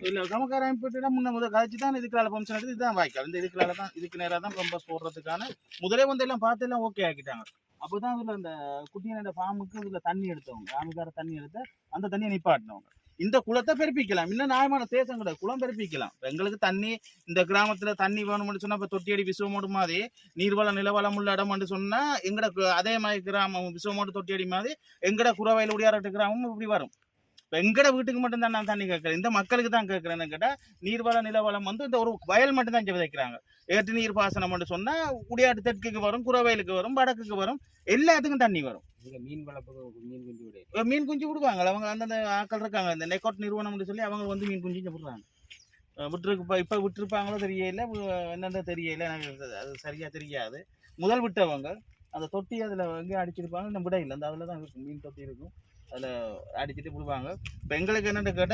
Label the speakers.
Speaker 1: இல்லை சமக்காரம் போட்டுனா முன்ன முதல் கழிச்சு தான் இதுக்குள்ள பம்ப்ஸ் எடுத்து இதுதான் வாய்க்கால் இந்த இதுக்குள்ள தான் இதுக்கு நேராக தான் பம்பஸ் போடுறதுக்கான முதலே வந்து எல்லாம் பார்த்து எல்லாம் ஓகே ஆக்கிட்டாங்க. அப்போதான் இதில் இந்த குட்டியோட ஃபார்முக்கு இதில் தண்ணி எடுத்தவங்க கிராமக்கார தண்ணி எடுத்து அந்த தண்ணியை நிப்பாட்டினவங்க. இந்த குளத்தை பெருப்பிக்கலாம், இன்னும் நியாயமான தேசம் கிடையாது, குளம் பெருப்பிக்கலாம். எங்களுக்கு தண்ணி இந்த கிராமத்தில் தண்ணி வேணும்னு சொன்னால் இப்போ தொட்டியடி விசுவமோடு மாதிரி நீர்வளம் நிலவளம் உள்ள இடம்னு சொன்னால் எங்கட அதே மாதிரி கிராமம் விசுவமோடு தொட்டியடி மாதிரி எங்கட குறவயல் உடையாரட்டு கிராமமும் இப்படி வரும். இப்போ எங்கட வீட்டுக்கு மட்டும்தான் நான் தண்ணி கேட்குறேன், இந்த மக்களுக்கு தான் கேட்குறேன்னு கேட்டால் நீர்வள நிலவளம் வந்து இந்த ஒரு வயல் மட்டும்தான் இங்கே விதைக்கிறாங்க. ஏற்று நீர் பாசனம் சொன்னால் உடையாட்டு தெற்குக்கு வரும், குறவயலுக்கு வரும், வடக்குக்கு வரும், எல்லாத்துக்கும் தண்ணி வரும்.
Speaker 2: மீன் வளர்ப்பு மீன் குஞ்சு
Speaker 1: மீன் குஞ்சு விடுவாங்க அவங்க அந்தந்த ஆக்கள் இருக்காங்க, இந்த நெக்கோட் நிறுவனம்னு சொல்லி அவங்க வந்து மீன் குஞ்சு விடுறாங்க. விட்டுருக்கு இப்போ விட்டுருப்பாங்களோ தெரியல, என்னென்ன தெரியல, எனக்கு அது சரியாக தெரியாது. முதல் விட்டவங்க அந்த தொட்டி அதில் எங்கேயும் அடிச்சிருப்பாங்க, இந்த விட இல்லை அந்த அதில் தான் இருக்கும் மீன் தொட்டி இருக்கும், அதில் அடிச்சுட்டு விடுவாங்க. இப்போ எங்களுக்கு என்னென்னு கேட்டால்